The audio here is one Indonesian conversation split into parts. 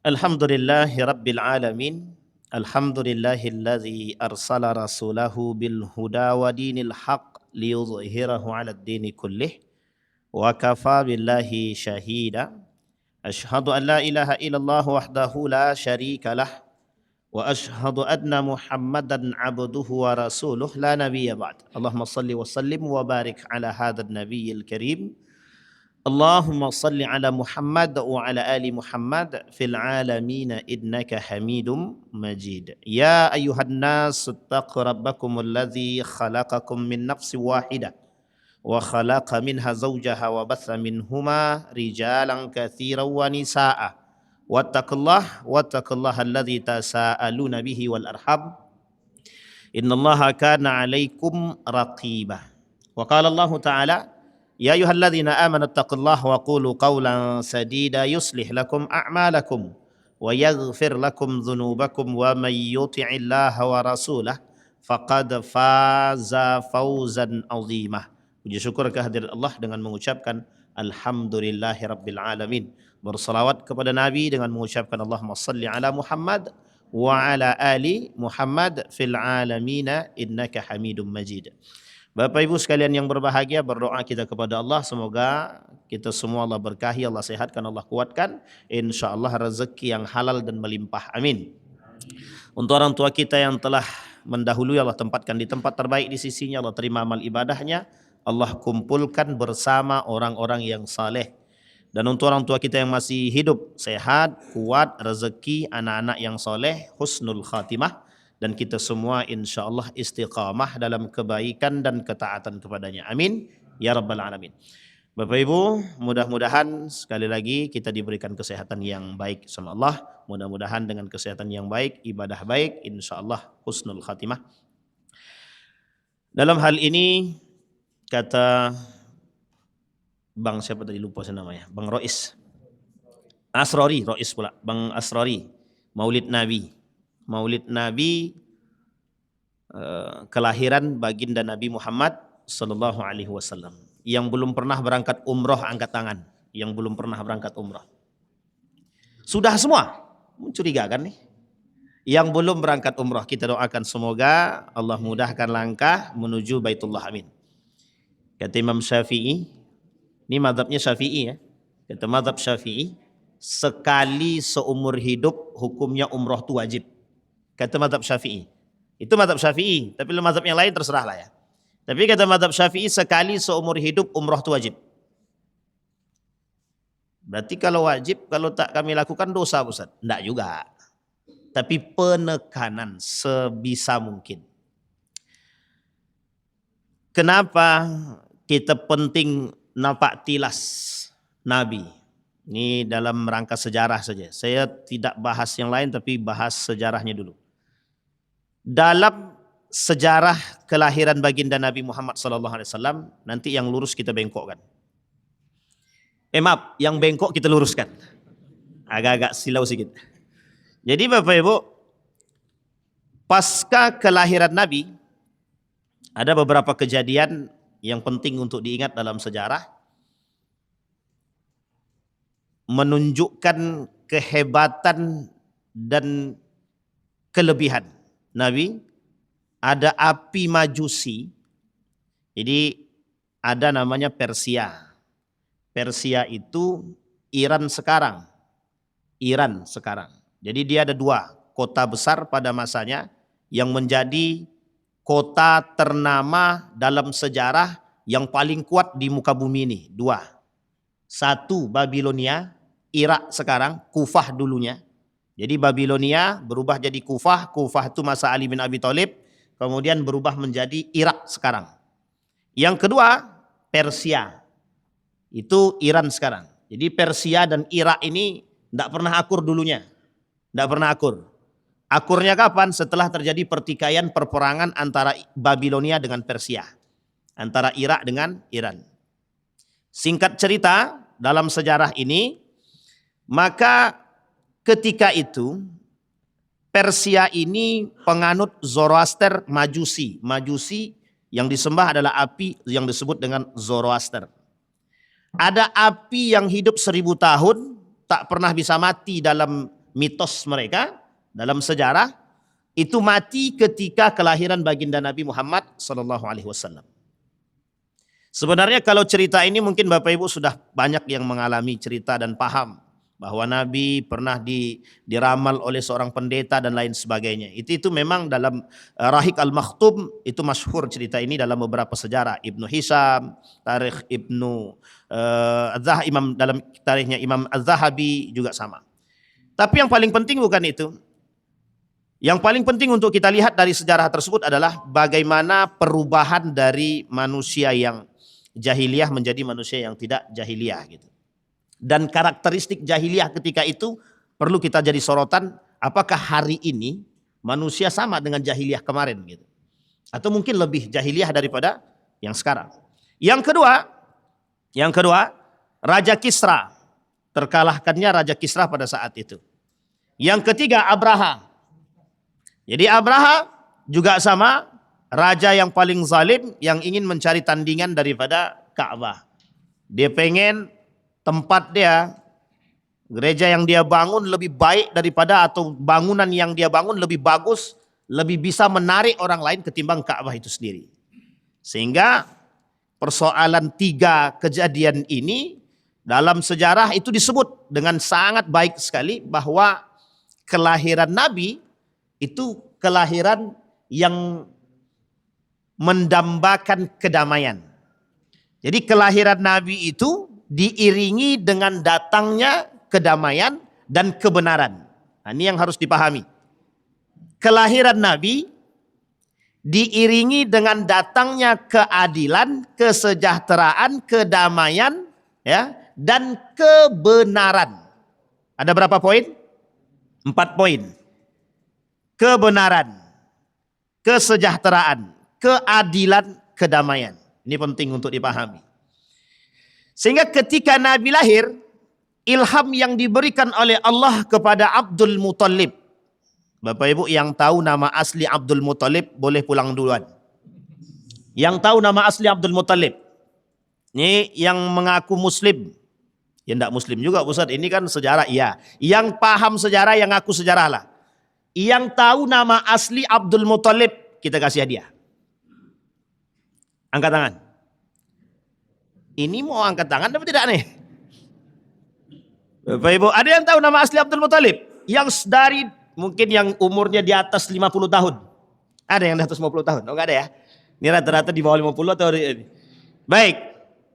Alhamdulillahi Rabbil Alamin. Alhamdulillahilladzi arsala rasulahu bil huda wa dinil haq liyudhhirahu 'alad dini kullih wa kafa billahi syahida. Asyhadu an la ilaha illallah wahdahu la syarika lah wa asyhadu anna Muhammadan 'abduhu wa rasuluh la nabiyya ba'd. Allahumma shalli wa sallim wa barik ala hadzal nabiyil karim. Allahumma salli ala Muhammad wa ala ali Muhammad fil alamin innaka Hamidum Majid. Ya ayuhan nas ittaqu rabbakumul ladzi khalaqakum min nafsin wahidah wa khalaqa minha zawjaha wa batha minhuma rijalan katsiran wa nisaa. Wattaqullaha alladzi tasaaluna bihi wal arham. Innallaha kana 'alaikum raqiba. Wa qala Allah Ta'ala يا أيها الذين آمنوا اتقوا الله وقولوا قولا سديدا يصلح لكم أعمالكم ويغفر لكم ذنوبكم ومن يطع الله ورسوله فقد فاز فوزا عظيما. Puji syukur kehadirat Allah dengan mengucapkan Alhamdulillahi Rabbil Alamin. Bersalawat kepada Nabi dengan mengucapkan Allahumma salli ala Muhammad wa ala ali Muhammad fil alamina innaka Hamidum Majid. Bapak Ibu sekalian yang berbahagia, berdoa kita kepada Allah semoga kita semua Allah berkahi, Allah sehatkan, Allah kuatkan, insya Allah rezeki yang halal dan melimpah, amin. Untuk orang tua kita yang telah mendahului, Allah tempatkan di tempat terbaik di sisinya, Allah terima amal ibadahnya, Allah kumpulkan bersama orang-orang yang saleh. Dan untuk orang tua kita yang masih hidup, sehat, kuat, rezeki, anak-anak yang soleh, husnul khatimah. Dan kita semua insya Allah istiqamah dalam kebaikan dan ketaatan kepadanya. Amin. Ya Rabbal Alamin. Bapak Ibu, mudah-mudahan sekali lagi kita diberikan kesehatan yang baik sama Allah. Mudah-mudahan dengan kesehatan yang baik, ibadah baik, insya Allah husnul khatimah. Dalam hal ini, kata Bang siapa tadi lupa saya namanya, Bang Rois. Asrori, Rois pula, Bang Asrori. Maulid Nabi, kelahiran baginda Nabi Muhammad sallallahu alaihi wasallam. Yang belum pernah berangkat umroh angkat tangan. Yang belum pernah berangkat umroh. Sudah semua? Mencurigakan nih. Yang belum berangkat umroh, kita doakan semoga Allah mudahkan langkah menuju Baitullah, amin. Kata Imam Syafi'i, ini mazhabnya Syafi'i ya. Kata mazhab Syafi'i, sekali seumur hidup hukumnya umroh itu wajib. Kata mazhab Syafi'i. Itu mazhab Syafi'i, tapi mazhab yang lain terserah lah ya. Tapi kata mazhab Syafi'i sekali seumur hidup umroh itu wajib. Berarti kalau wajib, kalau tak kami lakukan dosa Ustaz. Enggak juga. Tapi penekanan sebisa mungkin. Kenapa kita penting nampak tilas Nabi? Ini dalam rangka sejarah saja. Saya tidak bahas yang lain tapi bahas sejarahnya dulu. Dalam sejarah kelahiran baginda Nabi Muhammad SAW, nanti yang lurus kita bengkokkan. Maaf, yang bengkok kita luruskan. Agak-agak silau sedikit. Jadi Bapak Ibu, pasca kelahiran Nabi, ada beberapa kejadian yang penting untuk diingat dalam sejarah. Menunjukkan kehebatan dan kelebihan Nabi. Ada api majusi, jadi ada namanya Persia. Persia itu Iran sekarang. Jadi dia ada dua kota besar pada masanya yang menjadi kota ternama dalam sejarah yang paling kuat di muka bumi ini. Dua. Satu Babilonia, Irak sekarang, Kufah dulunya. Jadi Babilonia berubah jadi Kufah. Kufah itu masa Ali bin Abi Thalib. Kemudian berubah menjadi Irak sekarang. Yang kedua Persia. Itu Iran sekarang. Jadi Persia dan Irak ini tidak pernah akur dulunya. Tidak pernah akur. Akurnya kapan? Setelah terjadi pertikaian perperangan antara Babilonia dengan Persia. Antara Irak dengan Iran. Singkat cerita, dalam sejarah ini, maka ketika itu Persia ini penganut Zoroaster Majusi. Majusi yang disembah adalah api yang disebut dengan Zoroaster. Ada api yang hidup 1000 tahun, tak pernah bisa mati dalam mitos mereka dalam sejarah itu mati ketika kelahiran baginda Nabi Muhammad sallallahu alaihi wasallam. Sebenarnya kalau cerita ini mungkin Bapak Ibu sudah banyak yang mengalami cerita dan paham bahwa Nabi pernah diramal oleh seorang pendeta dan lain sebagainya. Itu memang dalam Rahik Al-Maktum itu masyhur cerita ini dalam beberapa sejarah. Ibnu Hisham, tarikh Ibnu Imam dalam tarikhnya Imam Az-Zahabi juga sama. Tapi yang paling penting bukan itu. Yang paling penting untuk kita lihat dari sejarah tersebut adalah bagaimana perubahan dari manusia yang jahiliyah menjadi manusia yang tidak jahiliyah gitu. Dan karakteristik jahiliyah ketika itu perlu kita jadi sorotan, apakah hari ini manusia sama dengan jahiliyah kemarin gitu. Atau mungkin lebih jahiliyah daripada yang sekarang. Yang kedua, Raja Kisra. Terkalahkannya Raja Kisra pada saat itu. Yang ketiga, Abraha. Jadi Abraha juga sama, raja yang paling zalim yang ingin mencari tandingan daripada Ka'bah. Dia pengen tempat dia, gereja yang dia bangun lebih baik daripada atau bangunan yang dia bangun lebih bagus, lebih bisa menarik orang lain ketimbang Ka'bah itu sendiri. Sehingga persoalan 3 kejadian ini dalam sejarah itu disebut dengan sangat baik sekali bahwa kelahiran Nabi itu kelahiran yang mendambakan kedamaian. Jadi kelahiran Nabi itu diiringi dengan datangnya kedamaian dan kebenaran. Nah, ini yang harus dipahami. Kelahiran Nabi diiringi dengan datangnya keadilan, kesejahteraan, kedamaian, ya, dan kebenaran. Ada berapa poin? 4 poin. Kebenaran, kesejahteraan, keadilan, kedamaian. Ini penting untuk dipahami. Sehingga ketika Nabi lahir, ilham yang diberikan oleh Allah kepada Abdul Muthalib. Bapak Ibu yang tahu nama asli Abdul Muthalib boleh pulang duluan. Yang tahu nama asli Abdul Muthalib. Ini yang mengaku muslim. Ya enggak muslim juga Ustaz, ini kan sejarah. Iya. Yang paham sejarah, yang ngaku sejarah lah. Yang tahu nama asli Abdul Muthalib, kita kasih hadiah. Angkat tangan. Ini mau angkat tangan tapi tidak nih? Bapak Ibu, ada yang tahu nama asli Abdul Muthalib? Yang dari mungkin yang umurnya di atas 50 tahun. Ada yang di atas 50 tahun? Oh enggak ada ya? Ini rata-rata di bawah 50 atau ini. Baik.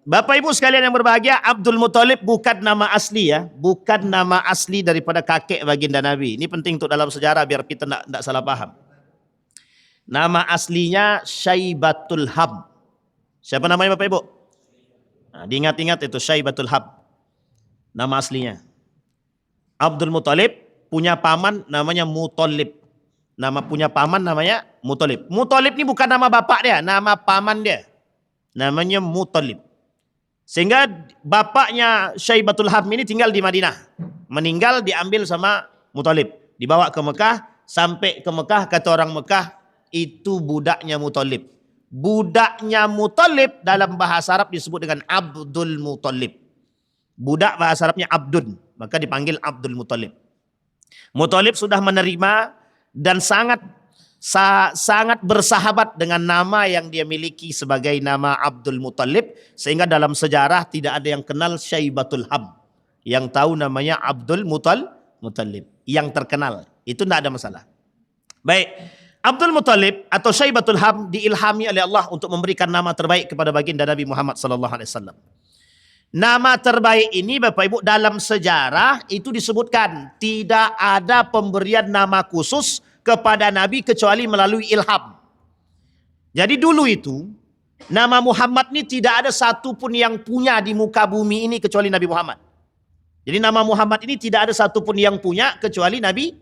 Bapak Ibu sekalian yang berbahagia, Abdul Muthalib bukan nama asli ya. Bukan nama asli daripada kakek baginda Nabi. Ini penting untuk dalam sejarah biar kita tidak salah paham. Nama aslinya Syaibatul Hab. Siapa namanya Bapak Ibu? Nah, diingat-ingat itu Syaibatul Hab. Nama aslinya. Abdul Muthalib punya paman namanya Muthalib. Punya paman namanya Muthalib. Muthalib ini bukan nama bapak dia, nama paman dia. Namanya Muthalib. Sehingga bapaknya Syaibatul Hab ini tinggal di Madinah. Meninggal diambil sama Muthalib. Dibawa ke Mekah, sampai ke Mekah kata orang Mekah itu budaknya Muthalib. Budaknya Muthalib dalam bahasa Arab disebut dengan Abdul Muthalib. Budak bahasa Arabnya Abdun, maka dipanggil Abdul Muthalib. Muthalib sudah menerima dan sangat bersahabat dengan nama yang dia miliki sebagai nama Abdul Muthalib, sehingga dalam sejarah tidak ada yang kenal Syaibatul Hab. Yang tahu namanya Abdul Muthalib, yang terkenal. Itu tidak ada masalah. Baik, Abdul Muthalib atau Syaibatul Hab diilhami oleh Allah untuk memberikan nama terbaik kepada baginda Nabi Muhammad SAW. Nama terbaik ini Bapak Ibu dalam sejarah itu disebutkan tidak ada pemberian nama khusus kepada Nabi kecuali melalui ilham. Jadi dulu itu nama Muhammad ini tidak ada satupun yang punya di muka bumi ini kecuali Nabi Muhammad. Jadi nama Muhammad ini tidak ada satupun yang punya kecuali Nabi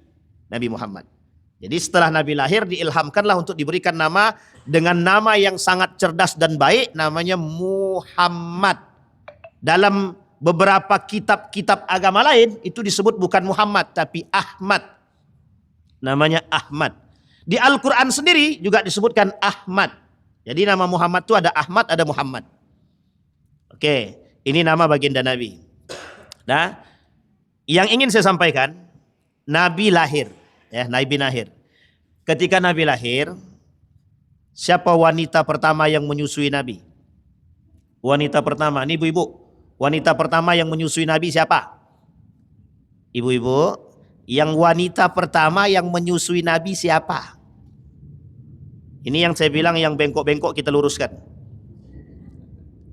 Muhammad. Jadi setelah Nabi lahir diilhamkanlah untuk diberikan nama dengan nama yang sangat cerdas dan baik, namanya Muhammad. Dalam beberapa kitab-kitab agama lain itu disebut bukan Muhammad tapi Ahmad. Namanya Ahmad. Di Al-Quran sendiri juga disebutkan Ahmad. Jadi nama Muhammad itu ada Ahmad, ada Muhammad. Oke, ini nama baginda Nabi. Nah, yang ingin saya sampaikan, Nabi lahir. Ya, Nabi lahir. Ketika Nabi lahir, siapa wanita pertama yang menyusui Nabi? Wanita pertama, ini ibu-ibu. Wanita pertama yang menyusui Nabi siapa? Ibu-ibu, yang wanita pertama yang menyusui Nabi siapa? Ini yang saya bilang yang bengkok-bengkok kita luruskan.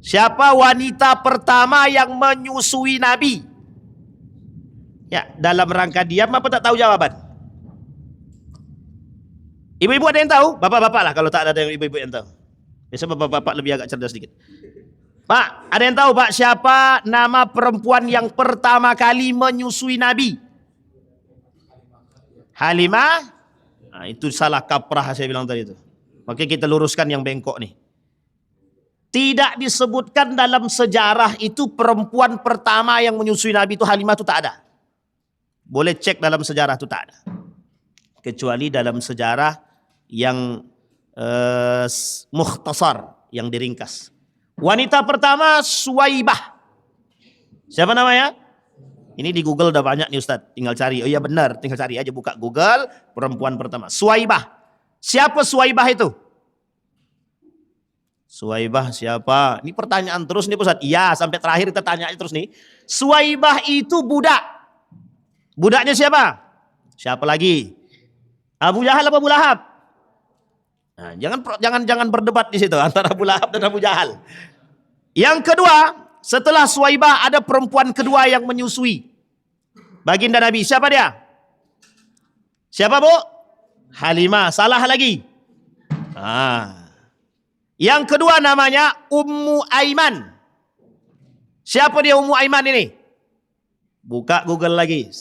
Siapa wanita pertama yang menyusui Nabi? Ya, dalam rangka diam apa tak tahu jawaban? Ibu-ibu ada yang tahu? Bapak-bapak lah kalau tak ada yang ibu-ibu yang tahu. Biasa bapak-bapak lebih agak cerdas sedikit. Pak, ada yang tahu Pak siapa nama perempuan yang pertama kali menyusui Nabi? Halimah? Nah, itu salah kaprah saya bilang tadi itu. Makanya kita luruskan yang bengkok nih. Tidak disebutkan dalam sejarah itu perempuan pertama yang menyusui Nabi itu Halimah itu tak ada. Boleh cek dalam sejarah itu tak ada. Kecuali dalam sejarah yang mukhtasar, yang diringkas. Wanita pertama Suwaibah. Siapa namanya? Ini di Google udah banyak nih Ustadz. Tinggal cari. Oh iya benar, tinggal cari aja, buka Google, perempuan pertama. Suwaibah. Siapa Suwaibah itu? Suwaibah siapa? Ini pertanyaan terus nih Ustadz. Iya, sampai terakhir kita tanya terus nih. Suwaibah itu budak. Budaknya siapa? Siapa lagi? Abu Jahal apa Abu Lahab? Nah, jangan berdebat di situ antara Abu Lahab dan Abu Jahal. Yang kedua, setelah Suwaibah ada perempuan kedua yang menyusui baginda Nabi. Siapa dia? Siapa Bu? Halimah. Salah lagi. Yang kedua namanya Ummu Aiman. Siapa dia Ummu Aiman ini? Buka Google lagi.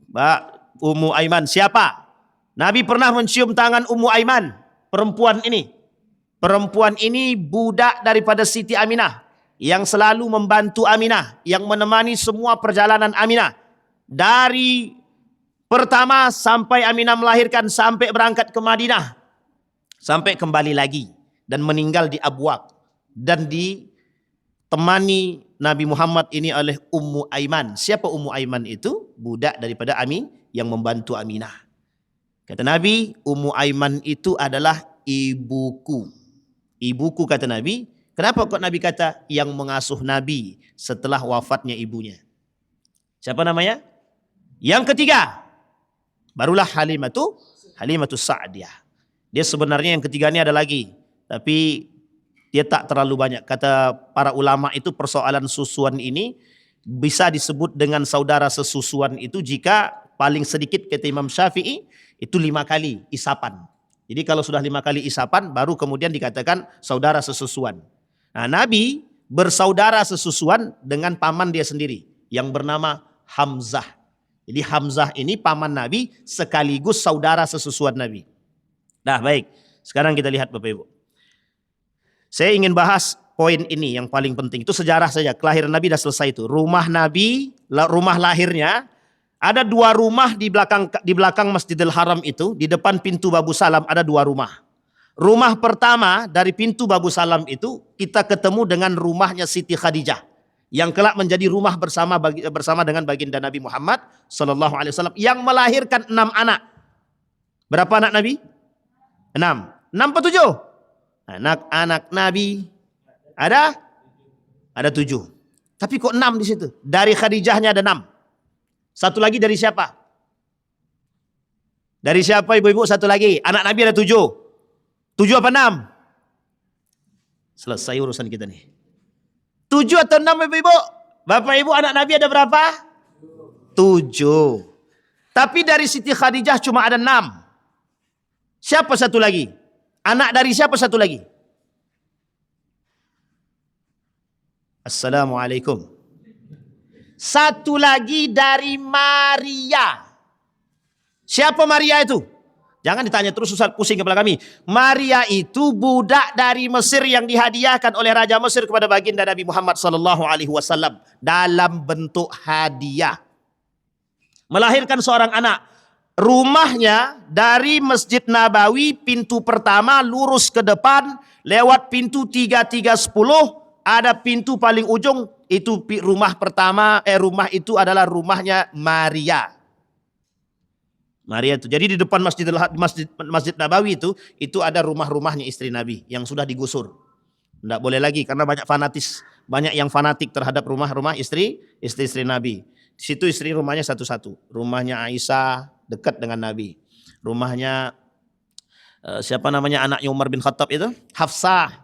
Mbak, Ummu Aiman siapa? Nabi pernah mencium tangan Ummu Aiman. Perempuan ini. Perempuan ini budak daripada Siti Aminah. Yang selalu membantu Aminah. Yang menemani semua perjalanan Aminah. Dari pertama sampai Aminah melahirkan. Sampai berangkat ke Madinah. Sampai kembali lagi. Dan meninggal di Abwaq. Dan ditemani Nabi Muhammad ini oleh Ummu Aiman. Siapa Ummu Aiman itu? Budak daripada Amin yang membantu Aminah. Kata Nabi, Ummu Aiman itu adalah ibuku. Ibuku kata Nabi. Kenapa kok Nabi kata yang mengasuh Nabi setelah wafatnya ibunya? Siapa namanya? Yang ketiga. Barulah Halimatus Sa'diyah. Dia sebenarnya yang ketiga ini ada lagi. Tapi dia tak terlalu banyak. Kata para ulama itu persoalan susuan ini bisa disebut dengan saudara sesusuan itu jika paling sedikit kata Imam Syafi'i itu 5 kali isapan. Jadi kalau sudah 5 kali isapan baru kemudian dikatakan saudara sesusuan. Nah, Nabi bersaudara sesusuan dengan paman dia sendiri yang bernama Hamzah. Jadi Hamzah ini paman Nabi sekaligus saudara sesusuan Nabi. Nah baik, sekarang kita lihat Bapak Ibu. Saya ingin bahas poin ini yang paling penting. Itu sejarah saja, kelahiran Nabi dah selesai itu. Rumah Nabi, rumah lahirnya, ada 2 rumah di belakang Masjidil Haram itu, di depan pintu Babu Salam ada 2 rumah. Rumah pertama dari pintu Babu Salam itu kita ketemu dengan rumahnya Siti Khadijah yang kelak menjadi rumah bersama dengan baginda Nabi Muhammad sallallahu alaihi wasallam yang melahirkan 6 anak. Berapa anak Nabi? 6. 6 atau 7? Anak-anak Nabi ada 7. Tapi kok 6 di situ? Dari Khadijahnya ada 6. Satu lagi dari siapa? Dari siapa ibu-ibu? Satu lagi. Anak Nabi ada 7. 7 apa 6? Selesai urusan kita nih. 7 atau 6 ibu-ibu? Bapak ibu anak Nabi ada berapa? 7. Tapi dari Siti Khadijah cuma ada 6. Siapa satu lagi? Anak dari siapa satu lagi? Assalamualaikum. Satu lagi dari Maria. Siapa Maria itu? Jangan ditanya terus Ustaz, pusing kepala kami. Maria itu budak dari Mesir yang dihadiahkan oleh Raja Mesir kepada baginda Nabi Muhammad sallallahu alaihi wasallam dalam bentuk hadiah. Melahirkan seorang anak. Rumahnya dari Masjid Nabawi pintu pertama lurus ke depan lewat pintu 3310 ada pintu paling ujung itu rumah pertama rumah itu adalah rumahnya Maria. Maria itu. Jadi di depan Masjid Nabawi itu ada rumah-rumahnya istri Nabi yang sudah digusur. Tidak boleh lagi karena banyak yang fanatik terhadap rumah-rumah istri Nabi. Di situ istri rumahnya satu-satu. Rumahnya Aisyah dekat dengan Nabi. Rumahnya siapa namanya anaknya Umar bin Khattab itu? Hafsah.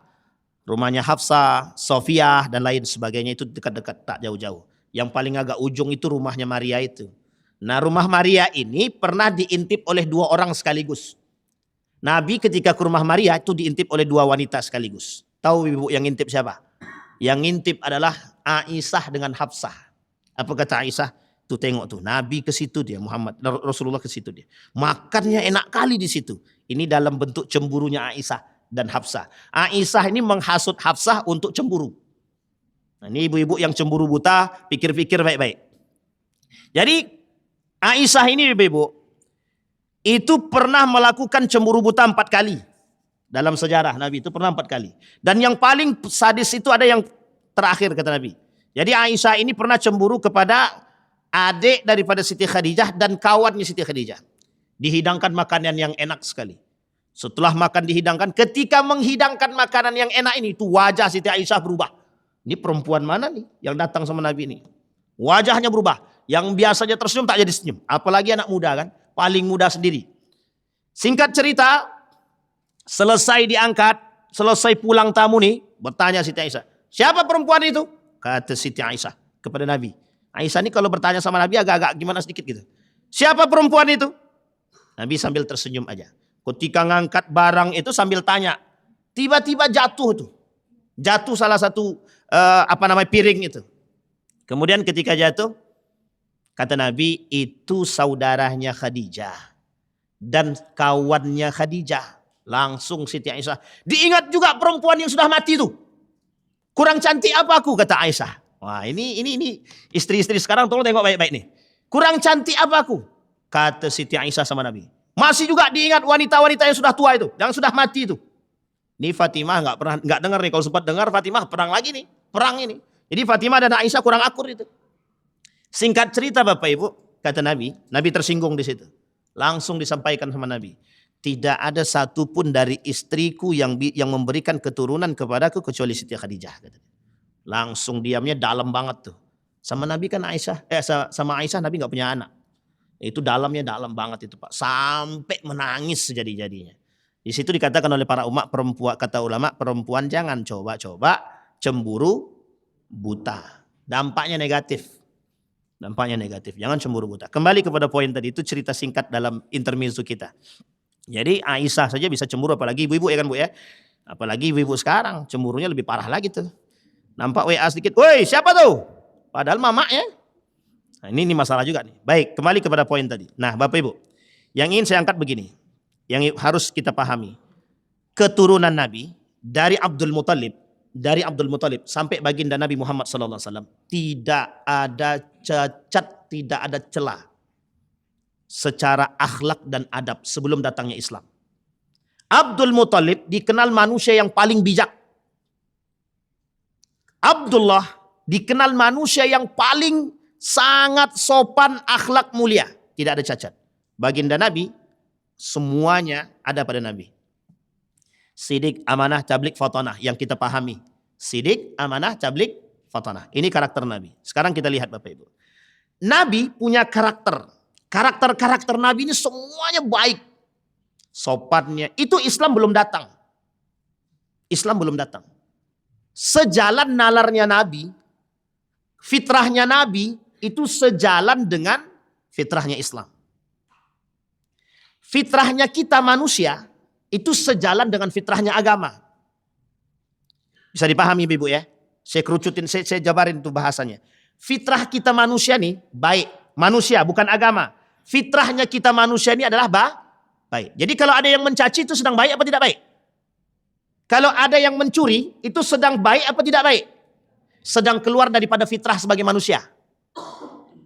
Rumahnya Hafsah, Sofiyah dan lain sebagainya itu dekat-dekat, tak jauh-jauh. Yang paling agak ujung itu rumahnya Maria itu. Nah, rumah Maria ini pernah diintip oleh 2 orang sekaligus. Nabi ketika ke rumah Maria itu diintip oleh 2 wanita sekaligus. Tahu ibu yang ngintip siapa? Yang ngintip adalah Aisyah dengan Hafsah. Apa kata Aisyah? Tuh tengok tuh, Nabi ke situ dia, Rasulullah ke situ dia. Makannya enak kali di situ. Ini dalam bentuk cemburunya Aisyah dan Hafsah. Aisyah ini menghasut Hafsah untuk cemburu. Nah, ini ibu-ibu yang cemburu buta, pikir-pikir baik-baik. Jadi Aisyah ini ibu-ibu itu pernah melakukan cemburu buta 4 kali. Dalam sejarah Nabi itu pernah 4 kali. Dan yang paling sadis itu ada yang terakhir kata Nabi. Jadi Aisyah ini pernah cemburu kepada adik daripada Siti Khadijah dan kawannya Siti Khadijah. Dihidangkan makanan yang enak sekali. Setelah makan dihidangkan, ketika menghidangkan makanan yang enak ini, itu wajah Siti Aisyah berubah. Ini perempuan mana nih yang datang sama Nabi ini? Wajahnya berubah. Yang biasanya tersenyum tak jadi senyum. Apalagi anak muda kan. Paling muda sendiri. Singkat cerita. Selesai diangkat. Selesai pulang tamu nih. Bertanya Siti Aisyah. Siapa perempuan itu? Kata Siti Aisyah kepada Nabi. Aisyah ini kalau bertanya sama Nabi agak-agak gimana sedikit gitu. Siapa perempuan itu? Nabi sambil tersenyum aja. Ketika ngangkat barang itu sambil tanya. Tiba-tiba jatuh tuh. Jatuh salah satu piring itu. Kemudian ketika jatuh. Kata Nabi, itu saudaranya Khadijah. Dan kawannya Khadijah. Langsung Siti Aisyah. Diingat juga perempuan yang sudah mati itu. Kurang cantik apa aku, kata Aisyah. Wah ini istri-istri sekarang tolong tengok baik-baik nih. Kurang cantik apa aku? Kata Siti Aisyah sama Nabi. Masih juga diingat wanita-wanita yang sudah tua itu. Yang sudah mati itu. Ini Fatimah nggak dengar nih. Kalau sempat dengar Fatimah perang lagi nih. Perang ini. Jadi Fatimah dan Aisyah kurang akur itu. Singkat cerita Bapak Ibu, kata Nabi tersinggung di situ. Langsung disampaikan sama Nabi. Tidak ada satupun dari istriku yang memberikan keturunan kepadaku kecuali Siti Khadijah. Langsung diamnya dalam banget tuh. Sama Nabi kan sama Aisyah Nabi nggak punya anak. Itu dalamnya dalam banget itu Pak. Sampai menangis sejadi-jadinya. Di situ dikatakan oleh para ulama, perempuan jangan coba-coba cemburu buta. Dampaknya negatif. Jangan cemburu buta. Kembali kepada poin tadi, itu cerita singkat dalam intermezzo kita. Jadi Aisyah saja bisa cemburu, apalagi ibu-ibu ya kan Bu ya. Apalagi ibu-ibu sekarang cemburunya lebih parah lagi tuh. Nampak WA sedikit, woi siapa tuh? Padahal mamaknya. Nah, ini masalah juga nih. Baik, kembali kepada poin tadi. Nah Bapak Ibu, yang ingin saya angkat begini. Yang harus kita pahami. Keturunan Nabi dari Abdul Muthalib sampai baginda Nabi Muhammad SAW tidak ada cacat, tidak ada celah secara akhlak dan adab sebelum datangnya Islam. Abdul Muthalib dikenal manusia yang paling bijak. Abdullah dikenal manusia yang paling sangat sopan, akhlak mulia, tidak ada cacat. Baginda Nabi semuanya ada pada Nabi. Sidik, amanah, tablik, fatanah yang kita pahami. Sidik, amanah, tablik, fatanah. Ini karakter Nabi. Sekarang kita lihat Bapak Ibu. Nabi punya karakter. Karakter Nabi ini semuanya baik. Sopannya. Itu Islam belum datang. Sejalan nalarnya Nabi. Fitrahnya Nabi itu sejalan dengan fitrahnya Islam. Fitrahnya kita manusia itu sejalan dengan fitrahnya agama. Bisa dipahami Ibu ya? Saya kerucutin, saya jabarin itu bahasanya. Fitrah kita manusia nih baik. Manusia bukan agama. Fitrahnya kita manusia ini adalah baik. Jadi kalau ada yang mencaci itu sedang baik apa tidak baik? Kalau ada yang mencuri itu sedang baik apa tidak baik? Sedang keluar daripada fitrah sebagai manusia.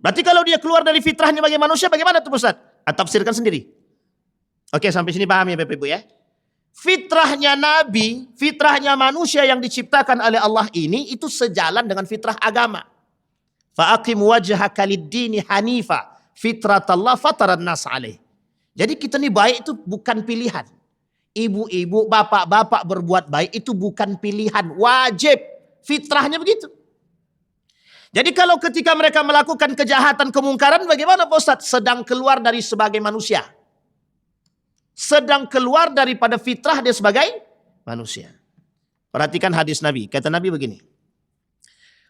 Berarti kalau dia keluar dari fitrahnya sebagai manusia bagaimana tuh Ustaz? Tafsirkan sendiri. Oke, sampai sini paham ya Bapak Ibu ya? Fitrahnya Nabi, fitrahnya manusia yang diciptakan oleh Allah ini itu sejalan dengan fitrah agama. Fa'aqim wajhaka lid-dini hanifa fitratallah fataran nas alaih. Jadi kita nih baik itu bukan pilihan. Ibu-ibu, bapak-bapak berbuat baik itu bukan pilihan, wajib. Fitrahnya begitu. Jadi kalau ketika mereka melakukan kejahatan, kemungkaran, bagaimana Pak Ustadz? Sedang keluar dari sebagai manusia. Sedang keluar daripada fitrah dia sebagai manusia. Perhatikan hadis Nabi. Kata Nabi begini.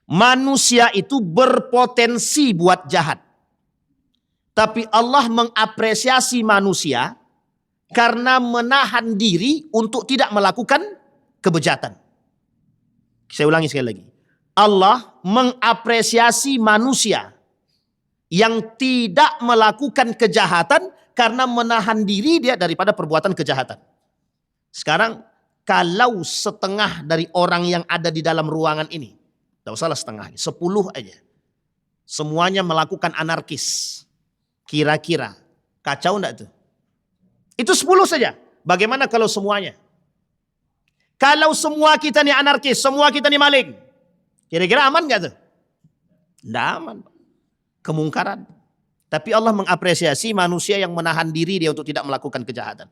Manusia itu berpotensi buat jahat. Tapi Allah mengapresiasi manusia karena menahan diri untuk tidak melakukan kebejatan. Saya ulangi sekali lagi. Allah mengapresiasi manusia yang tidak melakukan kejahatan karena menahan diri dia daripada perbuatan kejahatan. Sekarang kalau setengah dari orang yang ada di dalam ruangan ini, tidak usahlah setengah, 10 aja. Semuanya melakukan anarkis. Kira-kira kacau enggak tuh? Itu 10 saja. Bagaimana kalau semuanya? Kalau semua kita nih anarkis, semua kita nih maling. Kira-kira aman enggak tuh? Enggak aman. Kemungkaran. Tapi Allah mengapresiasi manusia yang menahan diri dia untuk tidak melakukan kejahatan.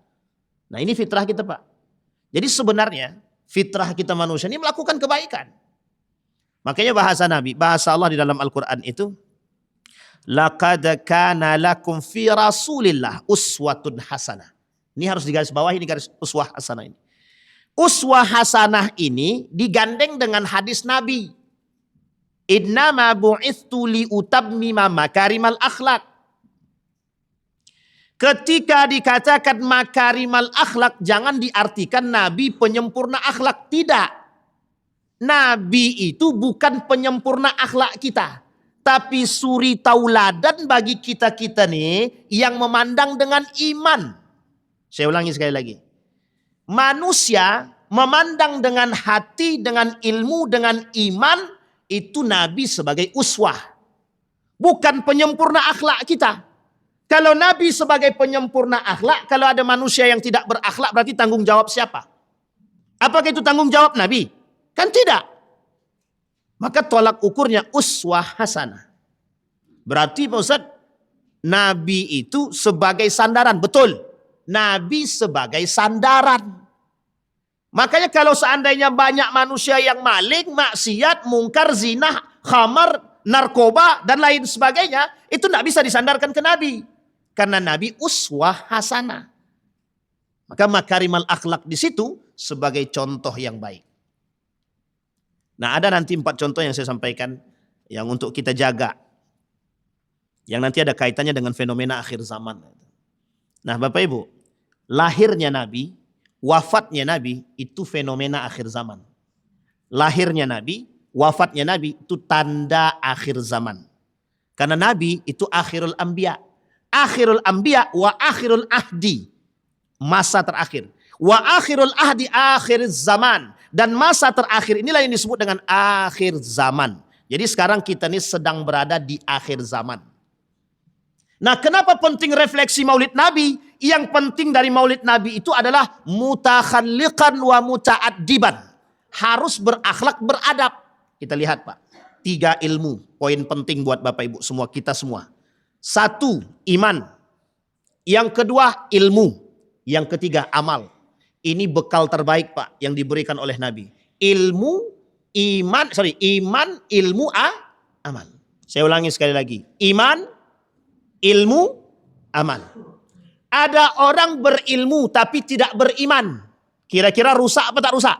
Nah ini fitrah kita Pak. Jadi sebenarnya fitrah kita manusia ini melakukan kebaikan. Makanya bahasa Nabi, bahasa Allah di dalam Al-Quran itu, laqad kana lakum fi rasulillah uswatun hasanah. Ini harus digaris bawah, ini garis uswah hasanah ini. Uswah hasanah ini digandeng dengan hadis Nabi. Innama bu'ithtu liutammima makarimal akhlak. Ketika dikatakan makarimal akhlak, jangan diartikan Nabi penyempurna akhlak. Tidak. Nabi itu bukan penyempurna akhlak kita. Tapi suri tauladan bagi kita-kita nih yang memandang dengan iman. Saya ulangi sekali lagi. Manusia memandang dengan hati, dengan ilmu, dengan iman. Itu Nabi sebagai uswah. Bukan penyempurna akhlak kita. Kalau Nabi sebagai penyempurna akhlak, kalau ada manusia yang tidak berakhlak, berarti tanggung jawab siapa? Apakah itu tanggung jawab Nabi? Kan tidak. Maka tolak ukurnya uswah hasanah. Berarti Pak Ustadz, Nabi itu sebagai sandaran. Betul. Nabi sebagai sandaran. Makanya kalau seandainya banyak manusia yang maling, maksiat, mungkar, zina, khamar, narkoba, dan lain sebagainya, itu tidak bisa disandarkan ke Nabi. Karena Nabi uswah hasanah. Maka makarimal akhlak di situ sebagai contoh yang baik. Nah ada nanti 4 contoh yang saya sampaikan yang untuk kita jaga. Yang nanti ada kaitannya dengan fenomena akhir zaman. Nah Bapak Ibu, lahirnya Nabi, wafatnya Nabi itu fenomena akhir zaman. Lahirnya Nabi, wafatnya Nabi itu tanda akhir zaman. Karena Nabi itu akhirul anbiya. Akhirul anbiya wa akhirul ahdi. Masa terakhir. Wa akhirul ahdi akhir zaman. Dan masa terakhir inilah yang disebut dengan akhir zaman. Jadi sekarang kita ini sedang berada di akhir zaman. Nah kenapa penting refleksi maulid Nabi? Yang penting dari maulid Nabi itu adalah mutakhalliqan wa muta'addiban. Harus berakhlak, beradab. Kita lihat Pak. 3 ilmu. Poin penting buat Bapak Ibu semua, kita semua. 1, iman. Yang kedua, ilmu. Yang ketiga, amal. Ini bekal terbaik Pak yang diberikan oleh Nabi. Iman, ilmu, amal. Saya ulangi sekali lagi. Iman, ilmu, amal. Ada orang berilmu tapi tidak beriman. Kira-kira rusak apa tak rusak?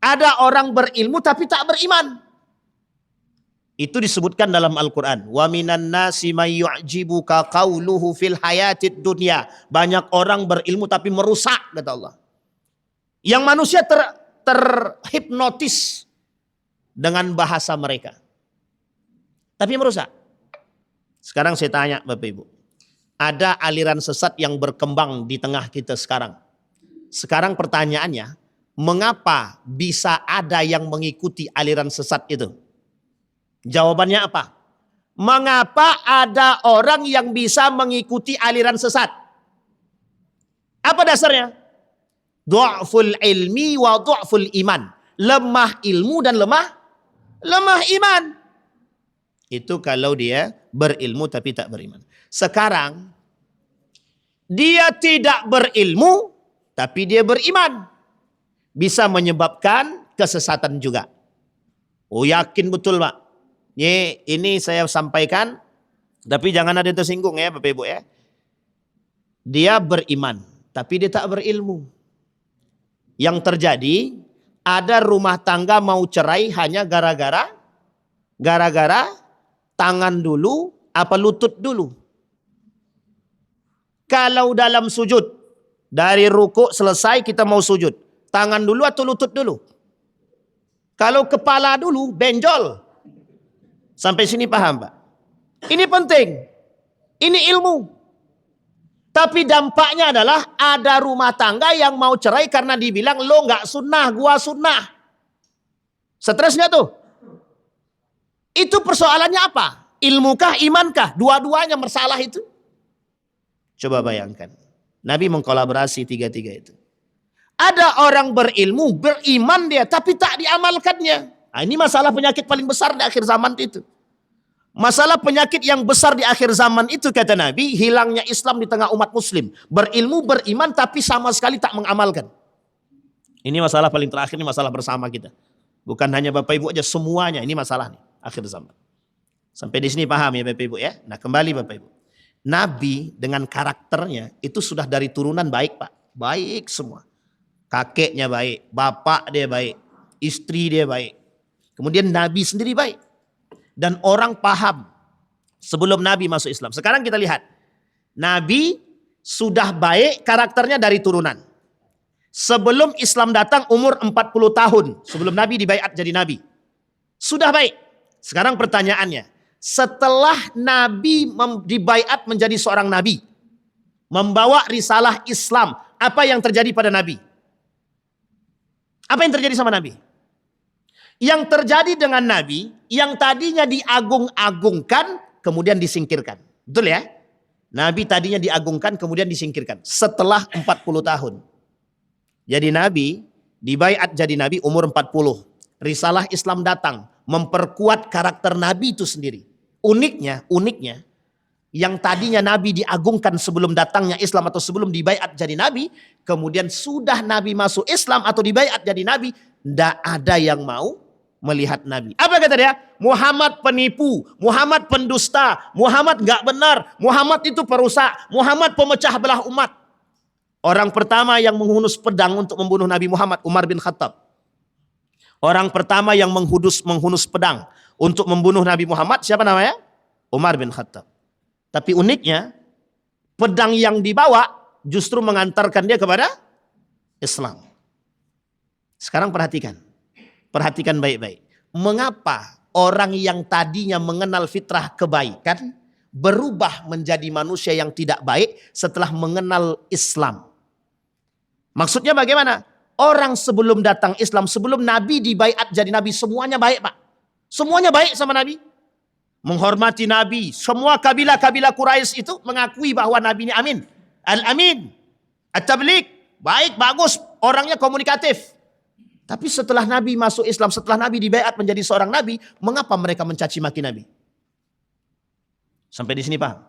Ada orang berilmu tapi tak beriman. Itu disebutkan dalam Al-Quran. Wa minan nasi may yu'jibuka qawluhu fil hayatid dunya. Banyak orang berilmu tapi merusak, kata Allah. Yang manusia terhipnotis dengan bahasa mereka. Tapi merusak. Sekarang saya tanya Bapak Ibu. Ada aliran sesat yang berkembang di tengah kita sekarang. Sekarang pertanyaannya, mengapa bisa ada yang mengikuti aliran sesat itu? Jawabannya apa? Mengapa ada orang yang bisa mengikuti aliran sesat? Apa dasarnya? Du'ful ilmi wa du'ful iman. Lemah ilmu dan lemah iman. Itu kalau dia berilmu tapi tak beriman. Sekarang Dia tidak berilmu, tapi dia beriman. Bisa menyebabkan kesesatan juga. Oh yakin betul Pak. Ini saya sampaikan, tapi jangan ada yang tersinggung ya Bapak Ibu ya. Dia beriman, tapi dia tak berilmu. Yang terjadi, ada rumah tangga mau cerai hanya gara-gara tangan dulu, apa lutut dulu. Kalau dalam sujud, dari ruku selesai kita mau sujud, tangan dulu atau lutut dulu? Kalau kepala dulu, benjol. Sampai sini paham Pak? Ini penting. Ini ilmu. Tapi dampaknya adalah ada rumah tangga yang mau cerai karena dibilang lo nggak sunnah, gua sunnah. Stres nggak tuh? Itu persoalannya apa? Ilmukah, imankah? Dua-duanya masalah itu. Coba bayangkan. Nabi mengkolaborasi tiga-tiga itu. Ada orang berilmu, beriman dia, tapi tak diamalkannya. Nah, ini masalah penyakit paling besar di akhir zaman itu. Masalah penyakit yang besar di akhir zaman itu kata Nabi, hilangnya Islam di tengah umat muslim. Berilmu, beriman, tapi sama sekali tak mengamalkan. Ini masalah paling terakhir, ini masalah bersama kita. Bukan hanya Bapak Ibu aja, semuanya ini masalah nih, akhir zaman. Sampai di sini paham ya Bapak Ibu ya? Nah kembali Bapak Ibu. Nabi dengan karakternya itu sudah dari turunan baik Pak. Baik semua. Kakeknya baik, bapak dia baik, istri dia baik. Kemudian Nabi sendiri baik. Dan orang paham sebelum Nabi masuk Islam. Sekarang kita lihat. Nabi sudah baik karakternya dari turunan. Sebelum Islam datang umur 40 tahun. Sebelum Nabi dibaiat jadi Nabi. Sudah baik. Sekarang pertanyaannya. Setelah Nabi dibaiat menjadi seorang Nabi. Membawa risalah Islam. Apa yang terjadi pada Nabi? Apa yang terjadi sama Nabi? Yang terjadi dengan Nabi, yang tadinya diagung-agungkan, kemudian disingkirkan. Betul ya? Nabi tadinya diagungkan, kemudian disingkirkan. Setelah 40 tahun. Jadi Nabi, dibaiat jadi Nabi umur 40. Risalah Islam datang, memperkuat karakter Nabi itu sendiri. Uniknya, yang tadinya Nabi diagungkan sebelum datangnya Islam atau sebelum dibaiat jadi Nabi, kemudian sudah Nabi masuk Islam atau dibaiat jadi Nabi, tidak ada yang mau melihat Nabi. Apa kata dia? Muhammad penipu, Muhammad pendusta, Muhammad nggak benar, Muhammad itu perusak, Muhammad pemecah belah umat. Orang pertama yang menghunus pedang untuk membunuh Nabi Muhammad, Umar bin Khattab. Orang pertama yang menghunus pedang untuk membunuh Nabi Muhammad, siapa namanya? Umar bin Khattab. Tapi uniknya, pedang yang dibawa justru mengantarkan dia kepada Islam. Sekarang perhatikan. Perhatikan baik-baik. Mengapa orang yang tadinya mengenal fitrah kebaikan berubah menjadi manusia yang tidak baik setelah mengenal Islam? Maksudnya bagaimana? Orang sebelum datang Islam, sebelum Nabi dibaiat jadi Nabi, semuanya baik Pak. Semuanya baik sama Nabi. Menghormati Nabi. Semua kabilah-kabilah Quraisy itu mengakui bahwa Nabi ini amin. Al-amin. At-tabligh. Baik, bagus. Orangnya komunikatif. Tapi setelah Nabi masuk Islam, setelah Nabi dibaiat menjadi seorang Nabi, mengapa mereka mencaci maki Nabi? Sampai di sini paham?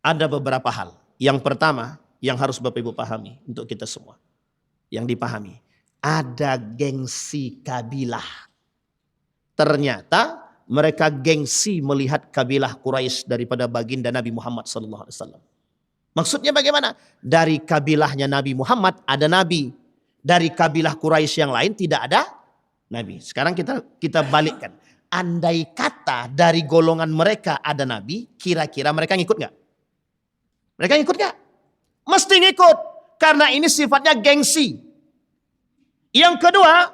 Ada beberapa hal. Yang pertama, yang harus Bapak Ibu pahami untuk kita semua. Yang dipahami. Ada gengsi kabilah. Ternyata mereka gengsi melihat kabilah Quraisy daripada baginda Nabi Muhammad SAW. Maksudnya bagaimana? Dari kabilahnya Nabi Muhammad ada Nabi. Dari kabilah Quraisy yang lain tidak ada Nabi. Sekarang kita balikkan. Andai kata dari golongan mereka ada Nabi, kira-kira mereka ngikut nggak? Mereka ngikut nggak? Mesti ngikut. Karena ini sifatnya gengsi. Yang kedua,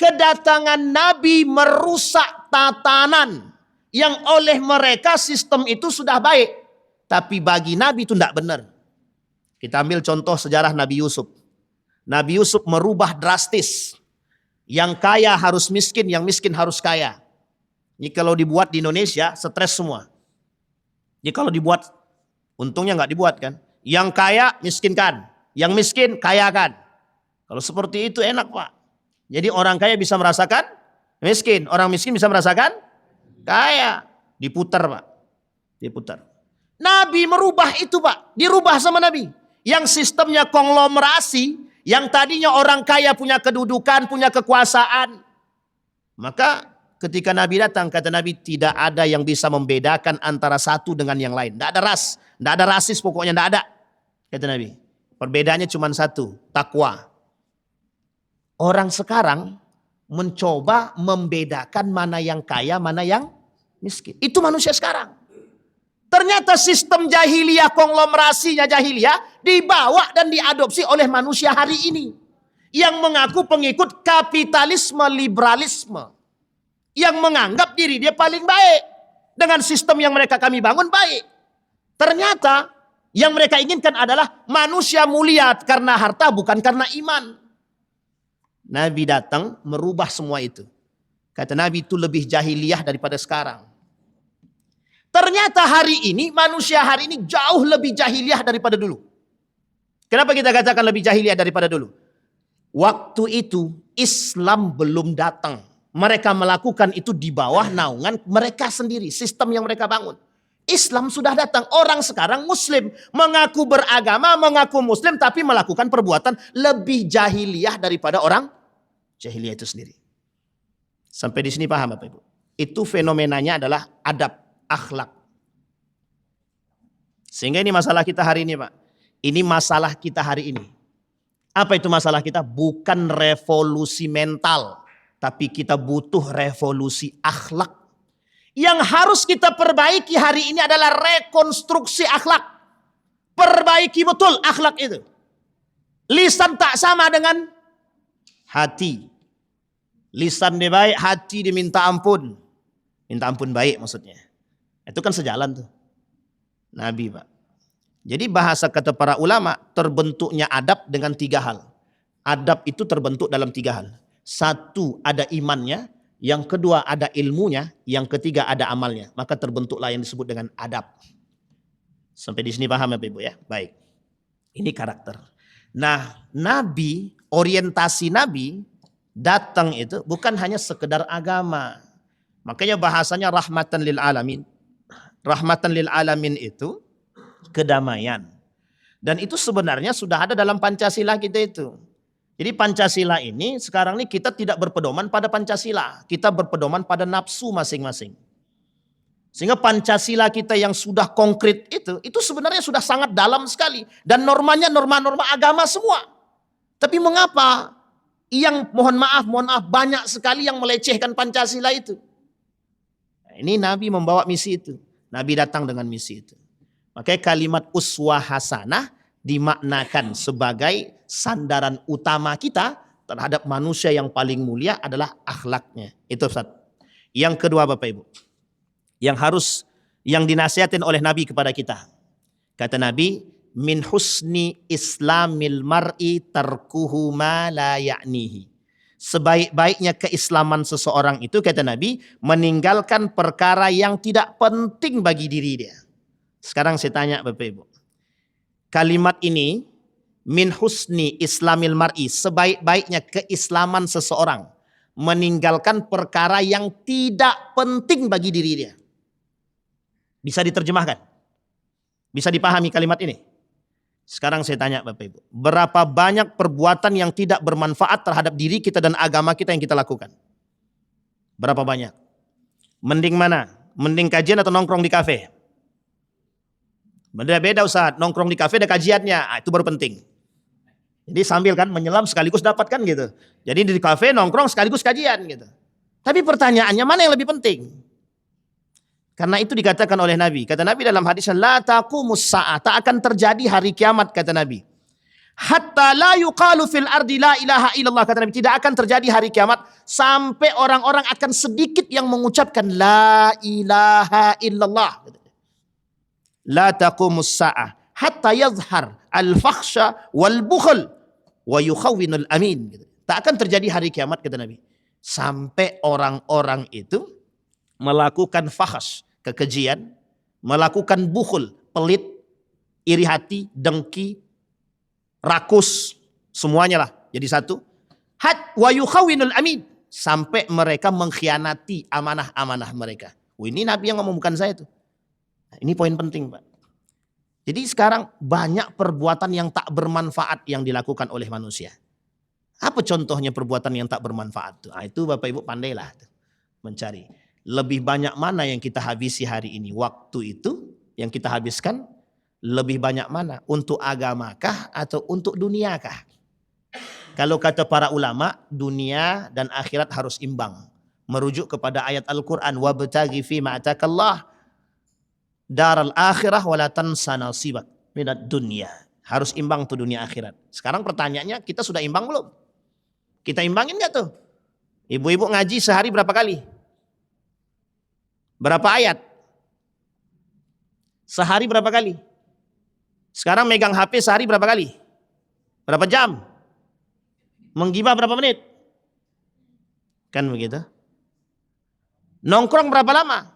kedatangan Nabi merusak tatanan yang oleh mereka sistem itu sudah baik. Tapi bagi Nabi itu tidak benar. Kita ambil contoh sejarah Nabi Yusuf. Nabi Yusuf merubah drastis. Yang kaya harus miskin, yang miskin harus kaya. Ini kalau dibuat di Indonesia, stres semua. Jadi kalau dibuat, untungnya nggak dibuat kan. Yang kaya miskinkan, yang miskin kayakan. Kalau seperti itu enak Pak. Jadi orang kaya bisa merasakan miskin, orang miskin bisa merasakan kaya. Diputar Pak, diputar. Nabi merubah itu Pak. Dirubah sama Nabi. Yang sistemnya konglomerasi. Yang tadinya orang kaya punya kedudukan, punya kekuasaan. Maka ketika Nabi datang, kata Nabi, tidak ada yang bisa membedakan antara satu dengan yang lain. Tidak ada ras. Tidak ada rasis pokoknya. Tidak ada. Kata Nabi. Perbedaannya cuma satu. Takwa. Orang sekarang mencoba membedakan mana yang kaya, mana yang miskin. Itu manusia sekarang. Ternyata sistem jahiliyah, konglomerasinya jahiliyah dibawa dan diadopsi oleh manusia hari ini. Yang mengaku pengikut kapitalisme, liberalisme. Yang menganggap diri dia paling baik. Dengan sistem yang kami bangun baik. Ternyata yang mereka inginkan adalah manusia mulia karena harta bukan karena iman. Nabi datang merubah semua itu. Kata Nabi itu lebih jahiliyah daripada sekarang. Ternyata hari ini, manusia hari ini jauh lebih jahiliyah daripada dulu. Kenapa kita katakan lebih jahiliyah daripada dulu? Waktu itu Islam belum datang. Mereka melakukan itu di bawah naungan mereka sendiri. Sistem yang mereka bangun. Islam sudah datang. Orang sekarang Muslim. Mengaku beragama, mengaku Muslim. Tapi melakukan perbuatan lebih jahiliyah daripada orang jahiliyah itu sendiri. Sampai di sini paham Bapak Ibu? Itu fenomenanya adalah adab. Akhlak. Sehingga ini masalah kita hari ini Pak. Ini masalah kita hari ini. Apa itu masalah kita? Bukan revolusi mental. Tapi kita butuh revolusi akhlak. Yang harus kita perbaiki hari ini adalah rekonstruksi akhlak. Perbaiki betul akhlak itu. Lisan tak sama dengan hati. Lisan dia baik, hati diminta ampun. Minta ampun baik maksudnya. Itu kan sejalan tuh. Nabi Pak. Jadi bahasa kata para ulama terbentuknya adab dengan 3 hal. Adab itu terbentuk dalam 3 hal. 1 ada imannya. Yang kedua ada ilmunya. Yang ketiga ada amalnya. Maka terbentuklah yang disebut dengan adab. Sampai di sini paham Bapak Ibu ya? Baik. Ini karakter. Nah Nabi, orientasi Nabi datang itu bukan hanya sekedar agama. Makanya bahasanya rahmatan lil alamin. Rahmatan lil alamin itu kedamaian. Dan itu sebenarnya sudah ada dalam Pancasila kita itu. Jadi Pancasila ini sekarang ini kita tidak berpedoman pada Pancasila. Kita berpedoman pada nafsu masing-masing. Sehingga Pancasila kita yang sudah konkret itu sebenarnya sudah sangat dalam sekali. Dan normanya norma-norma agama semua. Tapi mengapa yang mohon maaf banyak sekali yang melecehkan Pancasila itu. Nah, ini Nabi membawa misi itu. Nabi datang dengan misi itu. Makanya kalimat uswah hasanah dimaknakan sebagai sandaran utama kita terhadap manusia yang paling mulia adalah akhlaknya. Itu satu. Yang kedua Bapak Ibu. Yang dinasihatin oleh Nabi kepada kita. Kata Nabi, min husni islamil mar'i tarkuhu ma la ya'nihi. Sebaik-baiknya keislaman seseorang itu kata Nabi meninggalkan perkara yang tidak penting bagi diri dia. Sekarang saya tanya Bapak Ibu. Kalimat ini min husni islamil mar'i, sebaik-baiknya keislaman seseorang meninggalkan perkara yang tidak penting bagi diri dia. Bisa diterjemahkan? Bisa dipahami kalimat ini? Sekarang saya tanya Bapak Ibu, berapa banyak perbuatan yang tidak bermanfaat terhadap diri kita dan agama kita yang kita lakukan? Berapa banyak? Mending mana? Mending kajian atau nongkrong di kafe? Beda Ustaz, nongkrong di kafe ada kajiannya, itu baru penting. Jadi sambil kan menyelam sekaligus dapatkan gitu. Jadi di kafe nongkrong sekaligus kajian gitu. Tapi pertanyaannya mana yang lebih penting? Karena itu dikatakan oleh Nabi. Kata Nabi dalam hadisnya, la taqumus sa'ah, tak akan terjadi hari kiamat kata Nabi. Hatta la yuqalu fil ardi la ilaha illallah, kata Nabi, tidak akan terjadi hari kiamat sampai orang-orang akan sedikit yang mengucapkan la ilaha illallah. La taqumus sa'ah hatta yazhar al-fakhsha wal bukhl wa yukhawwinul amin. Tak akan terjadi hari kiamat kata Nabi sampai orang-orang itu melakukan fakhsh, kekejian, melakukan bukhul, pelit, iri hati, dengki, rakus, semuanya lah jadi satu. Wa yukhawwinul amin, sampai mereka mengkhianati amanah-amanah mereka. Ini Nabi yang ngomong, bukan saya tuh. Nah, ini poin penting Pak. Jadi sekarang banyak perbuatan yang tak bermanfaat yang dilakukan oleh manusia. Apa contohnya perbuatan yang tak bermanfaat? Itu Bapak Ibu pandailah mencari. Lebih banyak mana yang kita habisi hari ini? Waktu itu yang kita habiskan lebih banyak mana? Untuk agamakah atau untuk duniakah? Kalau kata para ulama, dunia dan akhirat harus imbang. Merujuk kepada ayat Al-Quran. Wabtaghi fima atakallah daral akhirah wala tansa nasibak minad dunya. Harus imbang tuh dunia akhirat. Sekarang pertanyaannya, kita sudah imbang belum? Kita imbangin gak tuh? Ibu-ibu ngaji sehari berapa kali? Berapa ayat? Sehari berapa kali? Sekarang megang HP sehari berapa kali? Berapa jam? Menggibah berapa menit? Kan begitu? Nongkrong berapa lama?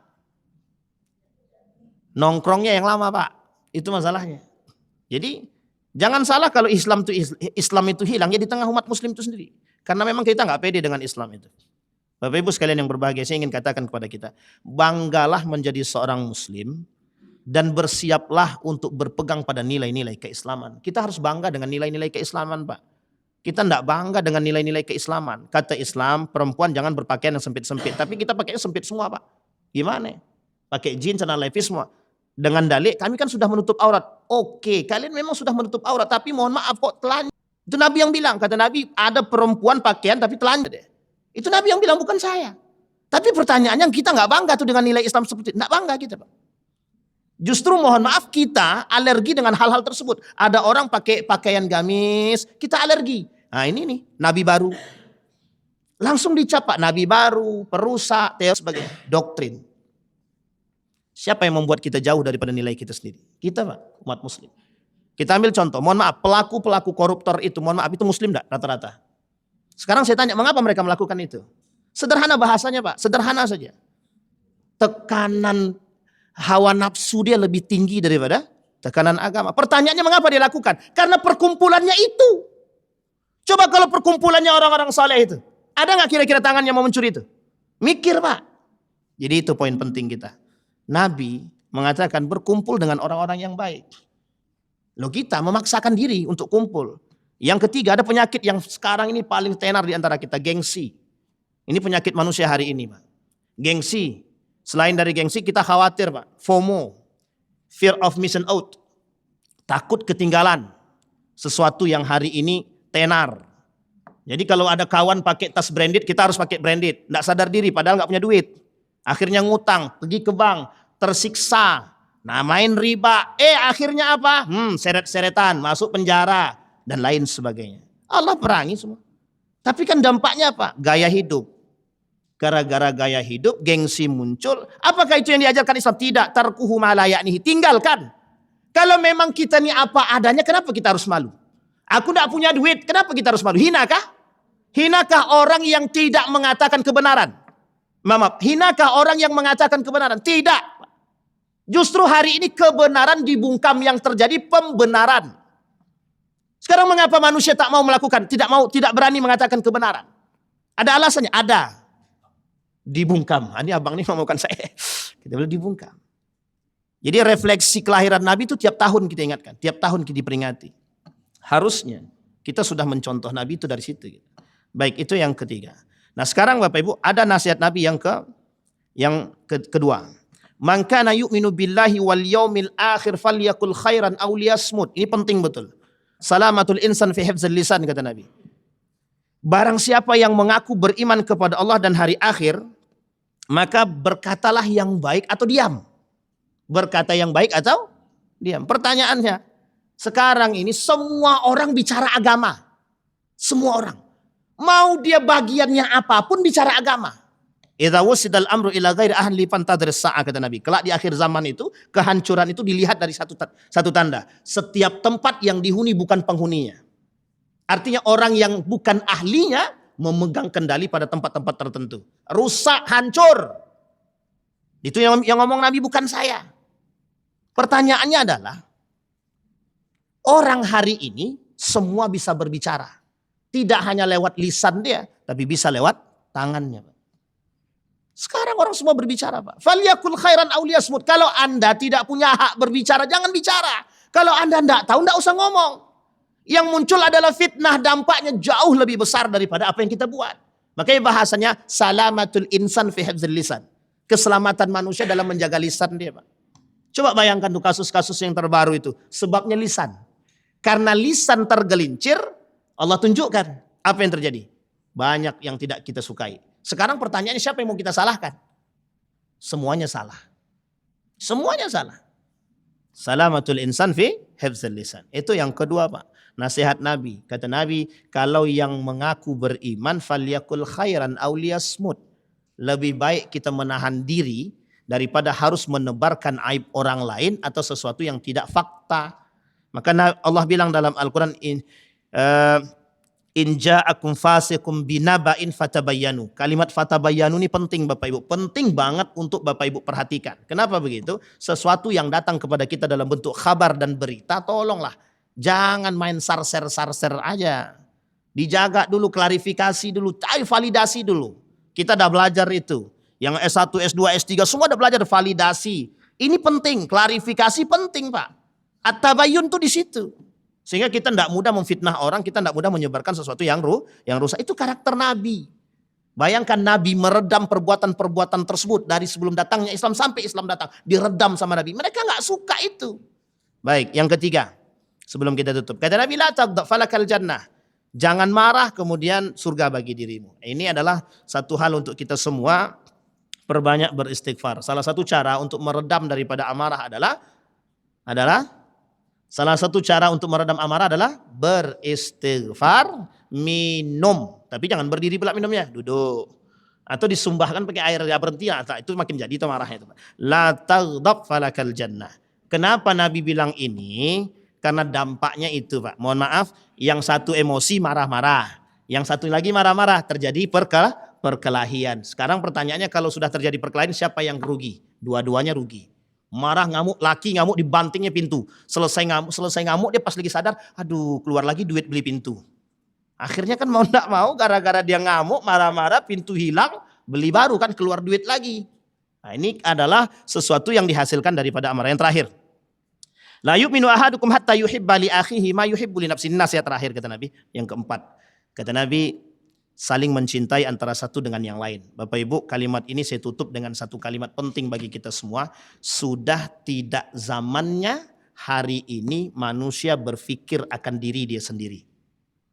Nongkrongnya yang lama, Pak. Itu masalahnya. Jadi jangan salah kalau Islam itu hilang ya di tengah umat muslim itu sendiri. Karena memang kita nggak pede dengan Islam itu. Bapak Ibu sekalian yang berbahagia, saya ingin katakan kepada kita, banggalah menjadi seorang muslim dan bersiaplah untuk berpegang pada nilai-nilai keislaman. Kita harus bangga dengan nilai-nilai keislaman, Pak. Kita tidak bangga dengan nilai-nilai keislaman. Kata Islam, perempuan jangan berpakaian yang sempit-sempit. Tapi kita pakainya sempit semua, Pak. Gimana? Pakai jeans, celana levis semua. Dengan dalil, kami kan sudah menutup aurat. Oke, kalian memang sudah menutup aurat. Tapi mohon maaf kok telanjang. Itu Nabi yang bilang. Kata Nabi, ada perempuan pakaian tapi telanjang. Itu Nabi yang bilang, bukan saya. Tapi pertanyaannya, kita nggak bangga tuh dengan nilai Islam seperti itu. Nggak bangga kita, Pak. Justru mohon maaf kita alergi dengan hal-hal tersebut. Ada orang pakai pakaian gamis, kita alergi. Nah ini nih, Nabi baru. Langsung dicap, Pak, Nabi baru, perusak, teori sebagai doktrin. Siapa yang membuat kita jauh daripada nilai kita sendiri? Kita, Pak, umat muslim. Kita ambil contoh, mohon maaf, pelaku-pelaku koruptor itu, mohon maaf, itu muslim enggak rata-rata? Sekarang saya tanya, mengapa mereka melakukan itu? Sederhana bahasanya, Pak, sederhana saja. Tekanan hawa nafsu dia lebih tinggi daripada tekanan agama. Pertanyaannya mengapa dia lakukan? Karena perkumpulannya itu. Coba kalau perkumpulannya orang-orang saleh itu. Ada nggak kira-kira tangan yang mau mencuri itu? Mikir, Pak. Jadi itu poin penting kita. Nabi mengatakan berkumpul dengan orang-orang yang baik. Loh kita memaksakan diri untuk kumpul. Yang ketiga ada penyakit yang sekarang ini paling tenar di antara kita, gengsi. Ini penyakit manusia hari ini, Pak. Gengsi. Selain dari gengsi kita khawatir, Pak. FOMO. Fear of missing out. Takut ketinggalan. Sesuatu yang hari ini tenar. Jadi kalau ada kawan pakai tas branded, kita harus pakai branded. Nggak sadar diri padahal nggak punya duit. Akhirnya ngutang, pergi ke bank, tersiksa. Nah main riba. Akhirnya apa? Seret-seretan, masuk penjara. Dan lain sebagainya. Allah perangi semua. Tapi kan dampaknya apa? Gaya hidup. Gara-gara gaya hidup, gengsi muncul. Apakah itu yang diajarkan Islam? Tidak. Tarkuhu ma la ya'nihi. Tinggalkan. Kalau memang kita ini apa adanya, kenapa kita harus malu? Aku tidak punya duit, kenapa kita harus malu? Hinakah? Hinakah orang yang tidak mengatakan kebenaran? Maaf, hinakah orang yang mengatakan kebenaran? Tidak. Justru hari ini kebenaran dibungkam, yang terjadi pembenaran. Sekarang mengapa manusia tak mau melakukan, tidak berani mengatakan kebenaran? Ada alasannya? Ada. Dibungkam. Ini abang ini ngomongkan saya. Kita boleh dibungkam. Jadi refleksi kelahiran Nabi itu tiap tahun kita ingatkan. Tiap tahun kita diperingati. Harusnya kita sudah mencontoh Nabi itu dari situ. Baik, itu yang ketiga. Nah sekarang Bapak Ibu ada nasihat Nabi yang kedua. Man kana yu'minu billahi wal yaumil akhir falyakul khairan aw liyasmut. Ini penting betul. Salamatul insan fi hifdzil lisan, kata Nabi. Barang siapa yang mengaku beriman kepada Allah dan hari akhir, maka berkatalah yang baik atau diam. Berkata yang baik atau diam. Pertanyaannya, sekarang ini semua orang bicara agama. Semua orang. Mau dia bagiannya apapun bicara agama. Idza wusidal amru ila ghairi ahli fantadris sa'a, kata Nabi. Kelak di akhir zaman itu, kehancuran itu dilihat dari satu tanda. Setiap tempat yang dihuni bukan penghuninya. Artinya orang yang bukan ahlinya memegang kendali pada tempat-tempat tertentu. Rusak, hancur. Itu yang ngomong Nabi, bukan saya. Pertanyaannya adalah, orang hari ini semua bisa berbicara. Tidak hanya lewat lisan dia, tapi bisa lewat tangannya. Sekarang orang semua berbicara, Pak. Falyakul khairan aw liyasmut. Kalau Anda tidak punya hak berbicara, jangan bicara. Kalau Anda tidak tahu, tidak usah ngomong. Yang muncul adalah fitnah, dampaknya jauh lebih besar daripada apa yang kita buat. Makanya bahasanya salamatul insan fi hifdzil lisan. Keselamatan manusia dalam menjaga lisan dia, Pak. Coba bayangkan tuh kasus-kasus yang terbaru itu. Sebabnya lisan. Karena lisan tergelincir, Allah tunjukkan apa yang terjadi. Banyak yang tidak kita sukai. Sekarang pertanyaannya, siapa yang mau kita salahkan? Semuanya salah. Semuanya salah. Salamatul insan fi hifdzil lisan. Itu yang kedua, Pak. Nasihat Nabi. Kata Nabi, kalau yang mengaku beriman falyakul khairan aw liyasmut. Lebih baik kita menahan diri daripada harus menebarkan aib orang lain atau sesuatu yang tidak fakta. Maka Allah bilang dalam Al-Quran, in ja'akum fasiqum binaba'in fatabayyanu. Kalimat fatabayyanu ini penting Bapak Ibu. Penting banget untuk Bapak Ibu perhatikan. Kenapa begitu? Sesuatu yang datang kepada kita dalam bentuk kabar dan berita, tolonglah. Jangan main sarser-sarser aja. Dijaga dulu, klarifikasi dulu, cari validasi dulu. Kita udah belajar itu. Yang S1, S2, S3 semua udah belajar validasi. Ini penting, klarifikasi penting Pak. At-tabayyun tuh di situ. Sehingga kita tidak mudah memfitnah orang, kita tidak mudah menyebarkan sesuatu yang rusak. Itu karakter Nabi. Bayangkan Nabi meredam perbuatan-perbuatan tersebut dari sebelum datangnya Islam sampai Islam datang. Diredam sama Nabi. Mereka nggak suka itu. Baik, yang ketiga. Sebelum kita tutup. Kata Nabi, la taghdab falakal jannah. Jangan marah kemudian surga bagi dirimu. Ini adalah satu hal untuk kita semua perbanyak beristighfar. Salah satu cara untuk meredam daripada amarah adalah salah satu cara untuk meredam amarah adalah beristighfar, minum. Tapi jangan berdiri pula minumnya, duduk. Atau disumbahkan pakai air, ya berhenti, itu makin jadi itu marahnya. La taghdab falakal jannah. Kenapa Nabi bilang ini? Karena dampaknya itu Pak. Mohon maaf, yang satu emosi marah-marah. Yang satu lagi marah-marah, terjadi perkelahian. Sekarang pertanyaannya, kalau sudah terjadi perkelahian siapa yang rugi? Dua-duanya rugi. Marah ngamuk, laki ngamuk dibantingnya pintu. Selesai ngamuk dia pas lagi sadar, aduh keluar lagi duit beli pintu. Akhirnya kan mau enggak mau gara-gara dia ngamuk, marah-marah, pintu hilang, beli baru kan keluar duit lagi. Nah, ini adalah sesuatu yang dihasilkan daripada amarah. Yang terakhir. La yu'minu ahadukum hatta yuhibba li akhihi ma yuhibbu li nafsihi. Nasihat terakhir kata Nabi. Yang keempat. Kata Nabi, saling mencintai antara satu dengan yang lain. Bapak Ibu, kalimat ini saya tutup dengan satu kalimat penting bagi kita semua. Sudah tidak zamannya hari ini manusia berpikir akan diri dia sendiri.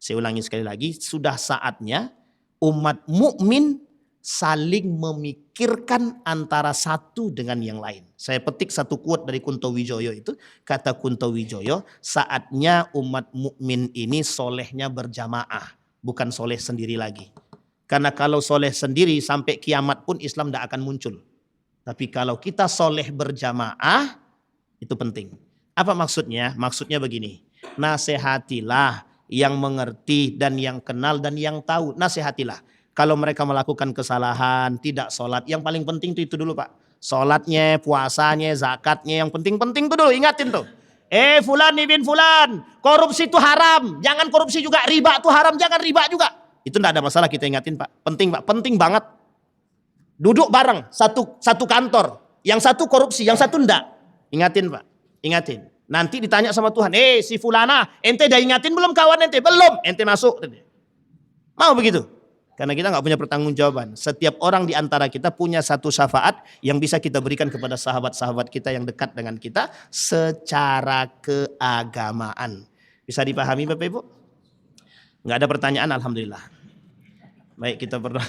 Saya ulangi sekali lagi, sudah saatnya umat mukmin saling memikirkan antara satu dengan yang lain. Saya petik satu quote dari Kunto Wijoyo itu. Kata Kunto Wijoyo, saatnya umat mukmin ini solehnya berjamaah. Bukan soleh sendiri lagi. Karena kalau soleh sendiri sampai kiamat pun Islam tidak akan muncul. Tapi kalau kita soleh berjamaah, itu penting. Apa maksudnya? Maksudnya begini. Nasihatilah yang mengerti dan yang kenal dan yang tahu. Nasihatilah. Kalau mereka melakukan kesalahan, tidak sholat. Yang paling penting itu dulu Pak. Sholatnya, puasanya, zakatnya. Yang penting-penting itu dulu, ingatin tuh. Fulan bin Fulan, korupsi itu haram. Jangan korupsi juga, riba itu haram. Jangan riba juga. Itu tidak ada masalah kita ingatin Pak. Penting Pak, penting banget. Duduk bareng, satu kantor. Yang satu korupsi, yang satu enggak. Ingatin Pak, ingatin. Nanti ditanya sama Tuhan, si Fulana, ente udah ingatin belum kawan ente? Belum, ente masuk. Mau begitu? Karena kita nggak punya pertanggungjawaban. Setiap orang di antara kita punya satu syafaat yang bisa kita berikan kepada sahabat-sahabat kita yang dekat dengan kita secara keagamaan. Bisa dipahami Bapak Ibu? Nggak ada pertanyaan, alhamdulillah. Baik, kita berdoa.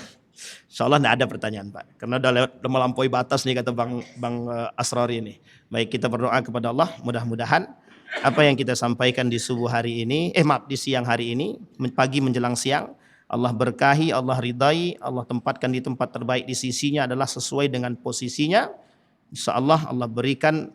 Insya Allah nggak ada pertanyaan Pak. Karena udah melampaui batas nih kata Bang Asrori ini. Baik, kita berdoa kepada Allah. Mudah-mudahan apa yang kita sampaikan di subuh hari ini, di siang hari ini, pagi menjelang siang, Allah berkahi, Allah ridai, Allah tempatkan di tempat terbaik di sisinya adalah sesuai dengan posisinya. InsyaAllah Allah berikan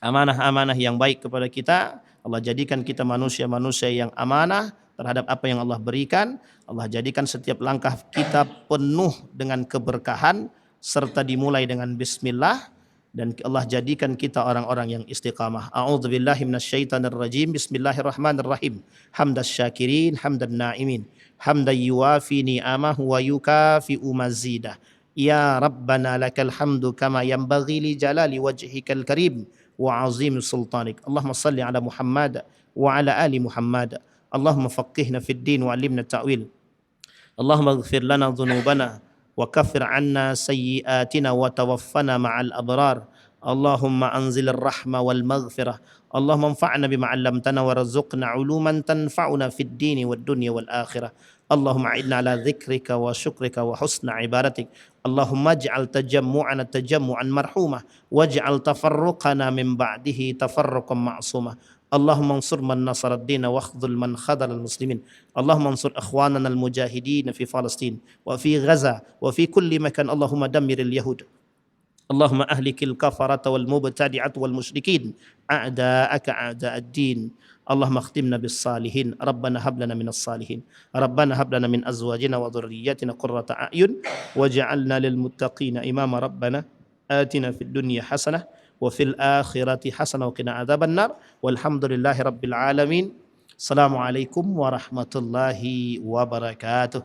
amanah-amanah yang baik kepada kita. Allah jadikan kita manusia-manusia yang amanah terhadap apa yang Allah berikan. Allah jadikan setiap langkah kita penuh dengan keberkahan serta dimulai dengan bismillah. Dan Allah jadikan kita orang-orang yang istiqamah. A'udzubillahi minasyaitonirrajim. Bismillahirrahmanirrahim. Hamdas syakirin, hamdan na'imin. Hamdan yuwafi ni'amahu wa yukafi'u mazidah. Ya Rabbana lakal hamdu kama yanbaghi li jalali wajhikal karim. وعظيم سلطانك. اللهم صل على محمد وعلى آل محمد. اللهم فقهنا في الدين وعلمنا التأويل. اللهم اغفر لنا ذنوبنا وكفر عنا سيئاتنا وتوفنا مع الأبرار. اللهم أنزل الرحمة والمغفرة. اللهم انفعنا بما علمتنا وارزقنا علوما تنفعنا في الدين والدنيا والآخرة. اللهم أعنا على ذكرك وشكرك وحسن عبادتك. اللهم اجعل تجمعنا تجمعا مرحوما واجعل تفرقنا من بعده تفرقا معصوما. اللهم انصر من نصر الدين واخذل من خذل المسلمين. اللهم انصر اخواننا المجاهدين في فلسطين وفي غزة وفي كل مكان. اللهم دمر اليهود. اللهم اهلك الكفرة والمبتدعة والمشركين اعداءك اعداء الدين. اللهم اختمنا بالصالحين. ربنا هب لنا من الصالحين. ربنا هب لنا من ازواجنا وذرياتنا قرة اعين واجعلنا للمتقين اماما. ربنا آتنا في الدنيا حسنة وفي الآخرة حسنة وقنا عذاب النار. والحمد لله رب العالمين. السلام عليكم ورحمة الله وبركاته.